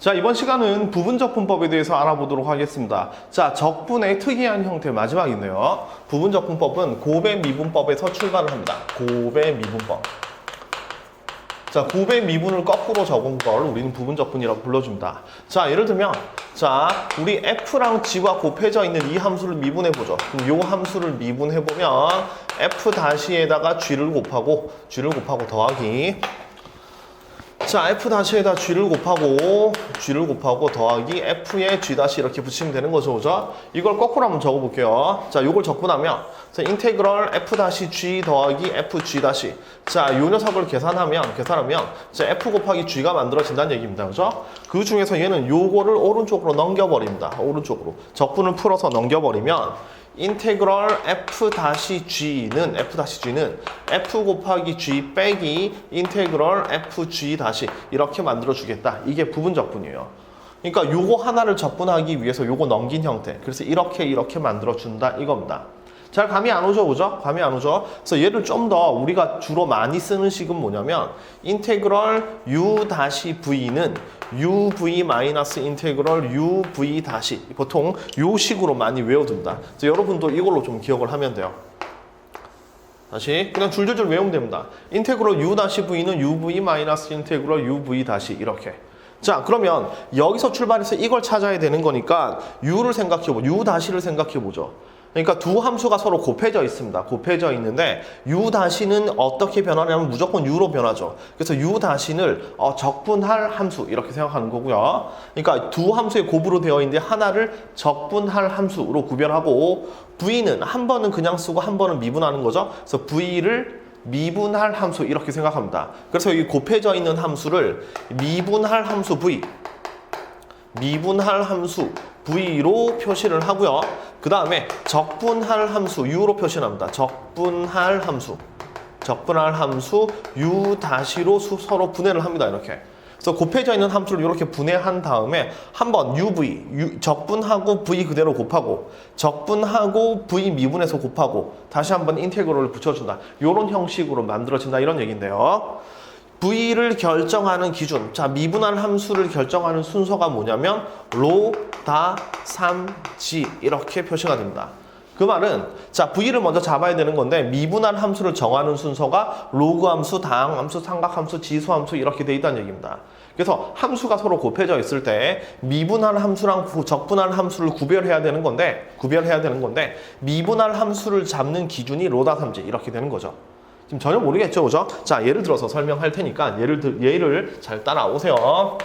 자, 이번 시간은 부분적분법에 대해서 알아보도록 하겠습니다. 자, 적분의 특이한 형태 마지막이네요. 부분적분법은 곱의 미분법에서 출발을 합니다. 곱의 미분법. 자, 곱의 미분을 거꾸로 적은 걸 우리는 부분적분이라고 불러줍니다. 자, 예를 들면 자, 우리 f랑 g가 곱해져 있는 이 함수를 미분해보죠. 그럼 이 함수를 미분해보면 f-에다가 g를 곱하고 더하기, 자, f-에다 g를 곱하고 더하기 f에 g- 이렇게 붙이면 되는 거죠, 그죠? 이걸 거꾸로 한번 적어볼게요. 자, 요걸 적고 나면 자, 인테그럴 f-g 더하기 fg-, 자, 요 녀석을 계산하면 자, f 곱하기 g가 만들어진다는 얘기입니다, 그죠? 그 중에서 얘는 요거를 오른쪽으로 넘겨버립니다. 오른쪽으로 적분을 풀어서 넘겨버리면 인테그럴 f-g는 f 곱하기 g 빼기 인테그럴 fg- 이렇게 만들어주겠다. 이게 부분적분이에요. 그러니까 요거 하나를 적분하기 위해서 요거 넘긴 형태. 그래서 이렇게 만들어준다 이겁니다. 잘 감이 안 오죠, 그죠? 감이 안 오죠? 그래서 얘를 좀 더 우리가 주로 많이 쓰는 식은 뭐냐면 인테그럴 u-v는 uv 마이너스 인테그럴 uv- 보통 요 식으로 많이 외워둔다. 그래서 여러분도 이걸로 좀 기억을 하면 돼요. 다시 그냥 줄줄줄 외우면 됩니다. 인테그럴 u-v는 uv 마이너스 인테그럴 uv- 이렇게. 자, 그러면 여기서 출발해서 이걸 찾아야 되는 거니까 u를 생각해보죠. u-를 생각해보죠. 그러니까 두 함수가 서로 곱해져 있습니다. 곱해져 있는데 u-는 어떻게 변하냐면 무조건 u로 변하죠. 그래서 u-를 적분할 함수 이렇게 생각하는 거고요. 그러니까 두 함수의 곱으로 되어 있는데 하나를 적분할 함수로 구별하고 v는 한 번은 그냥 쓰고 한 번은 미분하는 거죠. 그래서 v를 미분할 함수 이렇게 생각합니다. 그래서 이 곱해져 있는 함수를 미분할 함수 v로 표시를 하고요. 그 다음에 적분할 함수 u로 표시합니다. 적분할 함수 u-로 서로 분해를 합니다. 이렇게. 그래서 곱해져 있는 함수를 이렇게 분해한 다음에 한번 적분하고 v 그대로 곱하고 적분하고 v 미분해서 곱하고 다시 한번 인테그럴을 붙여준다. 이런 형식으로 만들어진다 이런 얘기인데요. v를 결정하는 기준, 자, 미분할 함수를 결정하는 순서가 뭐냐면 로, 다, 3, 지 이렇게 표시가 됩니다. 그 말은 자, v를 먼저 잡아야 되는 건데 미분할 함수를 정하는 순서가 로그 함수, 다항 함수, 삼각 함수, 지수 함수 이렇게 돼 있다는 얘기입니다. 그래서 함수가 서로 곱해져 있을 때 미분할 함수랑 적분할 함수를 구별해야 되는 건데 미분할 함수를 잡는 기준이 로다, 3지 이렇게 되는 거죠. 지금 전혀 모르겠죠, 그죠? 자, 예를 들어서 설명할 테니까 예를 잘 따라오세요.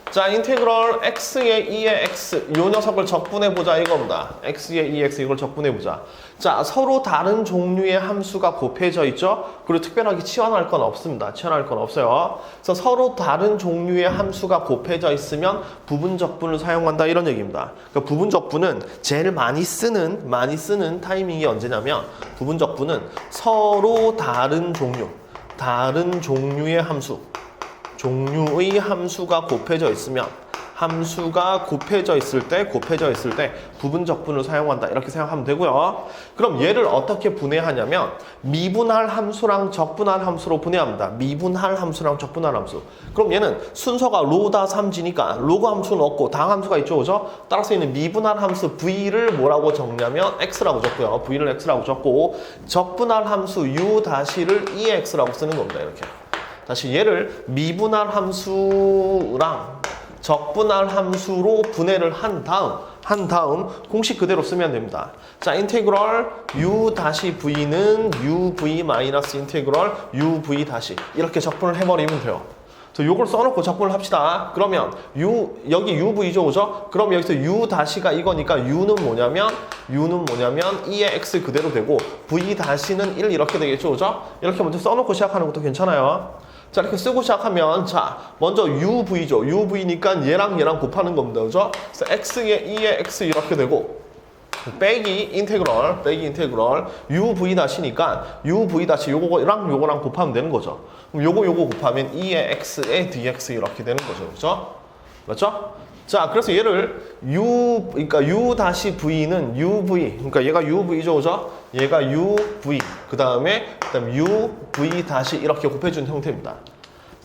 자, 인테그럴 x의 2의 x 요 녀석을 적분해보자 이겁니다. x의 2x 이걸 적분해보자. 자, 서로 다른 종류의 함수가 곱해져 있죠? 그리고 특별하게 치환할 건 없습니다. 치환할 건 없어요. 그래서 서로 다른 종류의 함수가 곱해져 있으면 부분적분을 사용한다 이런 얘기입니다. 그러니까 부분적분은 제일 많이 쓰는 타이밍이 언제냐면 부분적분은 서로 다른 종류의 함수가 곱해져 있을 때 부분적분을 사용한다 이렇게 생각하면 되고요. 그럼 얘를 어떻게 분해하냐면 미분할 함수랑 적분할 함수로 분해합니다. 미분할 함수랑 적분할 함수. 그럼 얘는 순서가 로다 3지니까 로그 함수는 없고 당 함수가 있죠, 그죠? 따라서 얘는 미분할 함수 v를 뭐라고 적냐면 x라고 적고요. v를 x라고 적고 적분할 함수 u-를 2x라고 쓰는 겁니다. 이렇게. 다시 얘를 미분할 함수랑 적분할 함수로 분해를 한 다음 공식 그대로 쓰면 됩니다. 자, 인테그럴 u-v는 uv 마이너스 인테그럴 uv- 이렇게 적분을 해버리면 돼요. 요걸 써놓고 적분을 합시다. 그러면 여기 uv죠, 그죠? 그럼 여기서 u-가 이거니까 u는 뭐냐면 2의 x 그대로 되고 v-는 1 이렇게 되겠죠, 그죠? 이렇게 먼저 써놓고 시작하는 것도 괜찮아요. 자, 이렇게 쓰고 시작하면 자, 먼저 uv죠. uv니까 얘랑 곱하는 겁니다, 그죠? 그래서 x의 2의 x 이렇게 되고 빼기 인테그럴 uv-니까 요거랑 곱하면 되는 거죠. 그럼 요거 곱하면 2의 x의 dx 이렇게 되는 거죠, 그죠? 맞죠? 자, 그래서 얘를 그러니까 u-v는 uv, 그러니까 얘가 uv죠, 그죠? 얘가 uv, 그 다음에 uv- 이렇게 곱해준 형태입니다.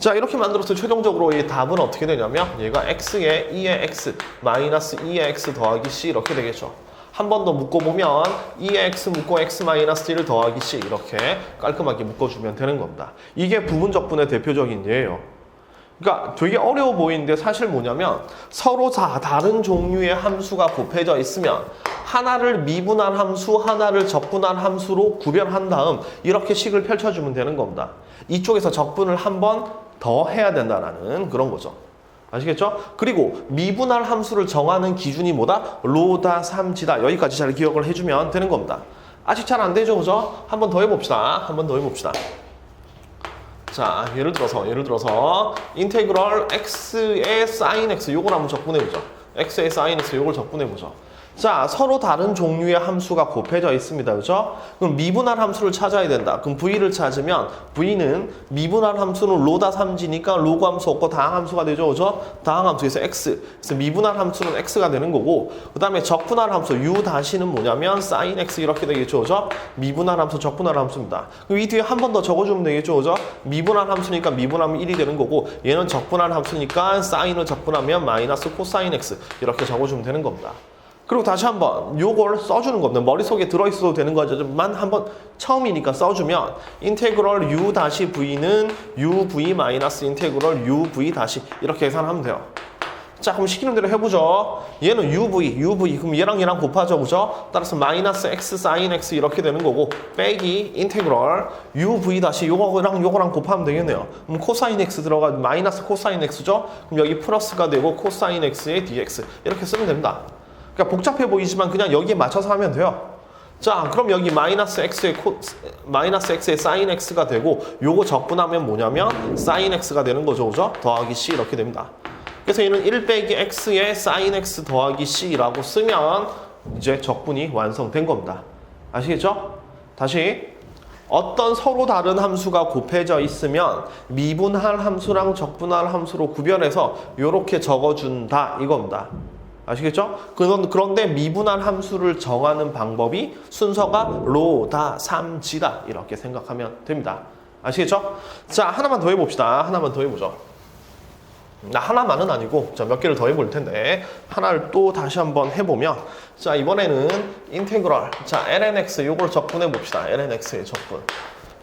자, 이렇게 만들어서 최종적으로 이 답은 어떻게 되냐면 얘가 x에 2의 x 마이너스 2의 x 더하기 c 이렇게 되겠죠. 한 번 더 묶어보면 2의 x 묶고 x 마이너스 1을 더하기 c 이렇게 깔끔하게 묶어주면 되는 겁니다. 이게 부분적분의 대표적인 예예요. 그러니까 되게 어려워 보이는데 사실 뭐냐면 서로 다른 종류의 함수가 곱해져 있으면 하나를 미분할 함수, 하나를 적분할 함수로 구별한 다음 이렇게 식을 펼쳐주면 되는 겁니다. 이쪽에서 적분을 한 번 더 해야 된다는 그런 거죠. 아시겠죠? 그리고 미분할 함수를 정하는 기준이 뭐다? 로다, 삼지다. 여기까지 잘 기억을 해주면 되는 겁니다. 아직 잘 안 되죠, 그죠? 한 번 더 해봅시다. 한 번 더 해봅시다. 자, 예를 들어서 인테그럴 x의 sin x 요걸 한번 적분해보죠. x의 sin x 요걸 적분해보죠. 자, 서로 다른 종류의 함수가 곱해져 있습니다. 그죠? 그럼 미분할 함수를 찾아야 된다. 그럼 v를 찾으면 v는 미분할 함수는 로다 3지니까 로그 함수 없고 다항 함수가 되죠. 그죠? 다항 함수에서 x. 그래서 미분할 함수는 x가 되는 거고 그 다음에 적분할 함수 u 다시는 뭐냐면 sin x 이렇게 되겠죠. 그죠? 미분할 함수, 적분할 함수입니다. 그럼 이 뒤에 한 번 더 적어주면 되겠죠. 그죠? 미분할 함수니까 미분하면 1이 되는 거고 얘는 적분할 함수니까 sin을 적분하면 마이너스 코사인 x 이렇게 적어주면 되는 겁니다. 그리고 다시 한번 요걸 써주는 겁니다. 머릿속에 들어있어도 되는 거지만 한번 처음이니까 써주면 인테그럴 u 다시 v는 uv 마이너스 인테그럴 uv 다시 이렇게 계산하면 돼요. 자, 그럼 시키는 대로 해보죠. 얘는 uv 그럼 얘랑 곱하죠, 그죠? 따라서 마이너스 x sin x 이렇게 되는 거고 빼기 인테그럴 uv 다시 요거랑 곱하면 되겠네요. 그럼 코사인 x 들어가 마이너스 코사인 x죠? 그럼 여기 플러스가 되고 코사인 x의 dx 이렇게 쓰면 됩니다. 그러니까 복잡해 보이지만 그냥 여기에 맞춰서 하면 돼요. 자, 그럼 여기 마이너스 x의 sin x가 되고 요거 적분하면 뭐냐면 sin x가 되는 거죠, 그죠? 더하기 c 이렇게 됩니다. 그래서 얘는 1 빼기 x의 sin x 더하기 c라고 쓰면 이제 적분이 완성된 겁니다. 아시겠죠? 다시 어떤 서로 다른 함수가 곱해져 있으면 미분할 함수랑 적분할 함수로 구별해서 이렇게 적어준다 이겁니다. 아시겠죠? 그런데 미분할 함수를 정하는 방법이 순서가 로, 다, 삼, 지다 이렇게 생각하면 됩니다. 아시겠죠? 자, 하나만 더 해봅시다. 하나만 더 해보죠. 하나만은 아니고 자, 몇 개를 더 해볼 텐데 하나를 또 다시 한번 해보면 자, 이번에는 인테그럴 자, lnx 요걸 적분해 봅시다. lnx의 적분.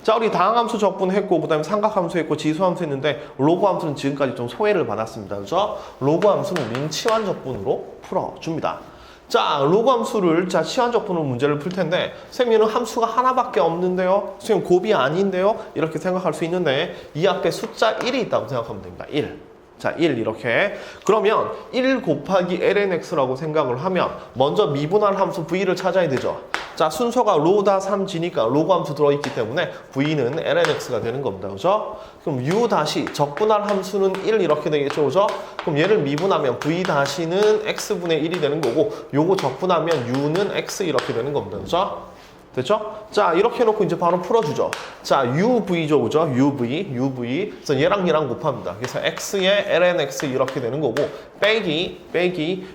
자, 우리 다항함수 적분했고 그 다음에 삼각함수 했고 지수함수 했는데 로그 함수는 지금까지 좀 소외를 받았습니다. 그죠? 로그 함수는 우리는 치환 적분으로 풀어줍니다. 자, 로그 함수를 자 치환 적분으로 문제를 풀 텐데 선생님 얘는 함수가 하나밖에 없는데요? 선생님 곱이 아닌데요? 이렇게 생각할 수 있는데 이 앞에 숫자 1이 있다고 생각하면 됩니다. 1. 자, 1 이렇게. 그러면 1 곱하기 lnx라고 생각을 하면 먼저 미분할 함수 v를 찾아야 되죠. 자, 순서가 로다 3지니까 로그 함수 들어있기 때문에 v는 lnx가 되는 겁니다. 그죠? 그럼 u 다시 적분할 함수는 1 이렇게 되겠죠. 그죠? 그럼 얘를 미분하면 v 다시는 x분의 1이 되는 거고 요거 적분하면 u는 x 이렇게 되는 겁니다. 그죠? 됐죠? 자, 이렇게 해놓고 이제 바로 풀어주죠. 자, UV죠, 그죠? UV. 그래서 얘랑 곱합니다. 그래서 X의 lnX 이렇게 되는 거고, 빼기,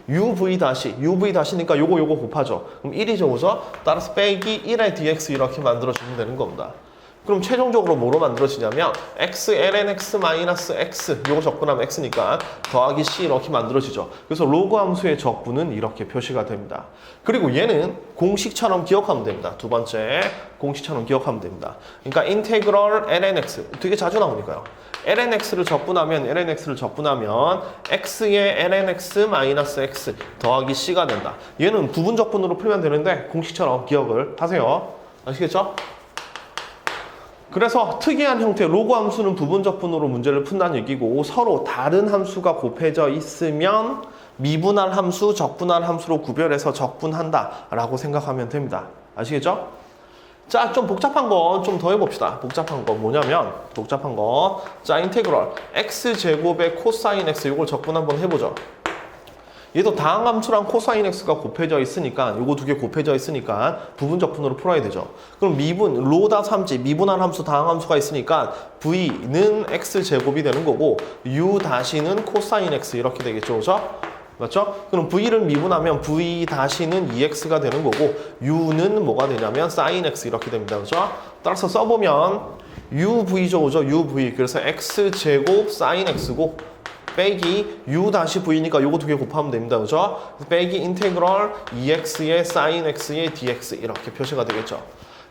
UV 다시니까 요거 곱하죠. 그럼 1이죠, 그죠? 따라서 빼기 1의 dx 이렇게 만들어주면 되는 겁니다. 그럼 최종적으로 뭐로 만들어지냐면 x lnx 마이너스 x 요거 적분하면 x니까 더하기 c 이렇게 만들어지죠. 그래서 로그 함수의 적분은 이렇게 표시가 됩니다. 그리고 얘는 공식처럼 기억하면 됩니다. 두 번째 공식처럼 기억하면 됩니다. 그러니까 인테그럴 lnx 되게 자주 나오니까요. lnx를 적분하면 x의 lnx 마이너스 x 더하기 c가 된다. 얘는 부분 적분으로 풀면 되는데 공식처럼 기억을 하세요. 아시겠죠? 그래서 특이한 형태 로그 함수는 부분 적분으로 문제를 푼다는 얘기고 서로 다른 함수가 곱해져 있으면 미분할 함수, 적분할 함수로 구별해서 적분한다 라고 생각하면 됩니다. 아시겠죠? 자, 좀 복잡한 건 좀 더 해봅시다. 복잡한 건 뭐냐면 자, 인테그럴 x제곱의 코사인 x 이걸 적분 한번 해보죠. 얘도 다항함수랑 코사인 x가 곱해져 있으니까 요거 두 개 곱해져 있으니까 부분 적분으로 풀어야 되죠. 그럼 로다 3지 미분할 함수 다항함수가 있으니까 v는 x제곱이 되는 거고 u 다시는 코사인 x 이렇게 되겠죠. 그죠? 맞죠? 그럼 v를 미분하면 v 다시는 2x가 되는 거고 u는 뭐가 되냐면 sin x 이렇게 됩니다. 그죠? 따라서 써보면 UV죠, 오죠? UV. 그래서 X제곱 sin X고, 빼기 U 다시 V니까 요거 두 개 곱하면 됩니다. 그죠? 빼기 인테그럴 2X의 sin X의 dx 이렇게 표시가 되겠죠.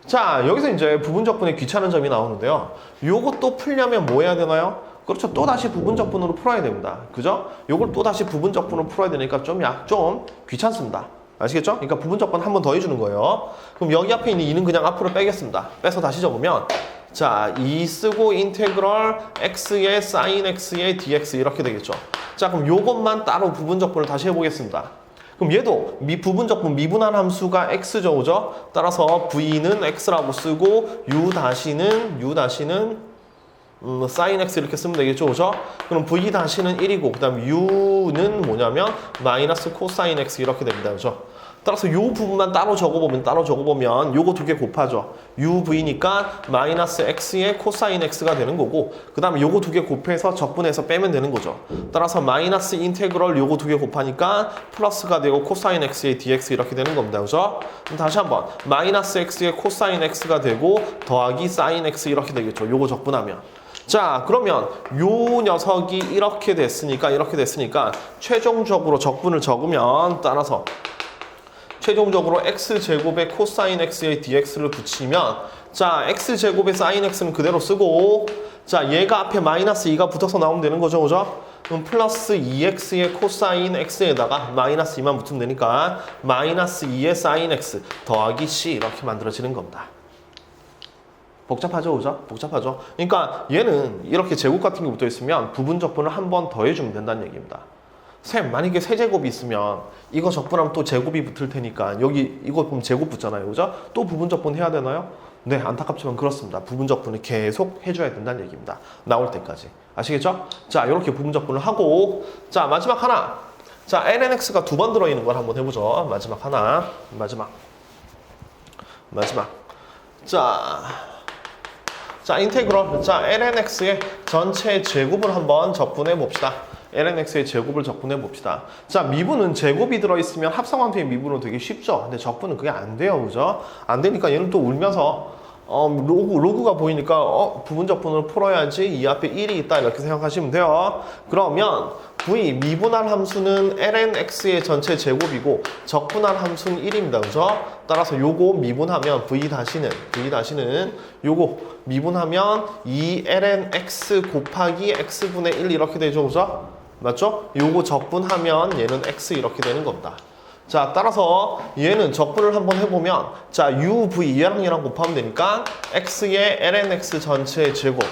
자, 여기서 이제 부분적분의 귀찮은 점이 나오는데요. 요거 또 풀려면 뭐 해야 되나요? 그렇죠. 또 다시 부분적분으로 풀어야 됩니다. 그죠? 요걸 또 다시 부분적분으로 풀어야 되니까 좀 귀찮습니다. 아시겠죠? 그러니까 부분적분 한 번 더 해주는 거예요. 그럼 여기 앞에 있는 2는 그냥 앞으로 빼겠습니다. 빼서 다시 적으면 자, 2 쓰고 인테그럴 x의 sin x의 dx 이렇게 되겠죠. 자, 그럼 요것만 따로 부분적분을 다시 해보겠습니다. 그럼 얘도 부분적분 미분한 함수가 x죠, 그죠? 따라서 v는 x라고 쓰고 u-는 sin x 이렇게 쓰면 되겠죠, 그죠? 그럼 v-는 1이고 그 다음 u는 뭐냐면 마이너스 코사인 x 이렇게 됩니다, 그죠? 따라서 요 부분만 따로 적어보면 요거 두 개 곱하죠. uv니까 마이너스 x의 코사인 x가 되는 거고 그 다음에 요거 두 개 곱해서 적분해서 빼면 되는 거죠. 따라서 마이너스 인테그럴 요거 두 개 곱하니까 플러스가 되고 코사인 x의 dx 이렇게 되는 겁니다. 그죠? 그럼 다시 한번 마이너스 x의 코사인 x가 되고 더하기 sin x 이렇게 되겠죠. 요거 적분하면. 자, 그러면 요 녀석이 이렇게 됐으니까 최종적으로 적분을 적으면 따라서 최종적으로 x제곱에 코사인 x의 dx를 붙이면 자, x제곱의 sin x는 그대로 쓰고 자, 얘가 앞에 마이너스 2가 붙어서 나오면 되는 거죠, 그죠? 그럼 플러스 2x의 코사인 x에다가 마이너스 2만 붙으면 되니까 마이너스 2의 sin x 더하기 c 이렇게 만들어지는 겁니다. 복잡하죠, 그죠? 복잡하죠. 그러니까 얘는 이렇게 제곱 같은 게 붙어 있으면 부분적분을 한 번 더 해주면 된다는 얘기입니다. 쌤, 만약에 세제곱이 있으면 이거 적분하면 또 제곱이 붙을 테니까 여기 이거 보면 제곱 붙잖아요, 그죠? 또 부분적분 해야 되나요? 네, 안타깝지만 그렇습니다. 부분적분을 계속 해줘야 된다는 얘기입니다. 나올 때까지. 아시겠죠? 자, 이렇게 부분적분을 하고 자, 마지막 하나. 자, lnx가 두 번 들어있는 걸 한번 해보죠. 마지막 하나. 마지막. 자, 인테그럴. 자, lnx의 전체 제곱을 한번 적분해 봅시다. lnx의 제곱을 적분해 봅시다. 자, 미분은 제곱이 들어있으면 합성함수의 미분은 되게 쉽죠. 근데 적분은 그게 안 돼요, 그죠? 안 되니까 얘는 또 울면서 로그가 보이니까 부분적분을 풀어야지 이 앞에 1이 있다 이렇게 생각하시면 돼요. 그러면 v 미분할 함수는 lnx의 전체 제곱이고 적분할 함수는 1입니다. 그죠? 따라서 요거 미분하면 v-는 요거 미분하면 2lnx 곱하기 x분의 1 이렇게 되죠. 그죠? 맞죠? 요거 적분하면 얘는 x 이렇게 되는 겁니다. 자, 따라서 얘는 적분을 한번 해보면 자, uv 얘랑 곱하면 되니까 x의 lnx 전체 제곱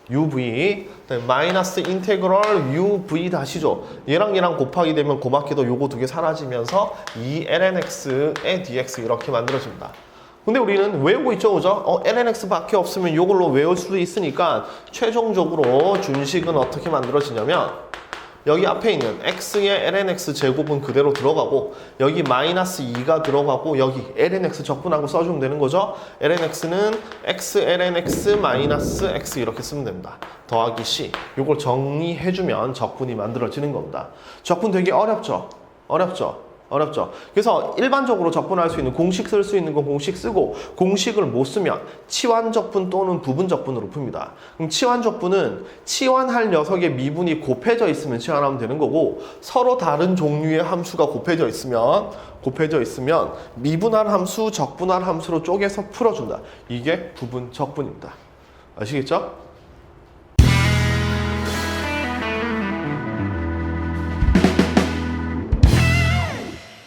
uv 마이너스 인테그럴 uv 다시죠. 얘랑 곱하게 되면 고맙게도 요거 두 개 사라지면서 2lnx의 dx 이렇게 만들어집니다. 근데 우리는 외우고 있죠, 그죠? lnx 밖에 없으면 요걸로 외울 수도 있으니까 최종적으로 준식은 어떻게 만들어지냐면 여기 앞에 있는 x의 lnx 제곱은 그대로 들어가고 여기 마이너스 2가 들어가고 여기 lnx 적분하고 써주면 되는 거죠. lnx는 x lnx 마이너스 x 이렇게 쓰면 됩니다. 더하기 c. 이걸 정리해주면 적분이 만들어지는 겁니다. 적분 되게 어렵죠? 그래서 일반적으로 적분할 수 있는 공식 쓸 수 있는 건 공식 쓰고 공식을 못 쓰면 치환적분 또는 부분적분으로 풉니다. 그럼 치환적분은 치환할 녀석의 미분이 곱해져 있으면 치환하면 되는 거고 서로 다른 종류의 함수가 곱해져 있으면 미분할 함수, 적분할 함수로 쪼개서 풀어준다. 이게 부분적분입니다. 아시겠죠?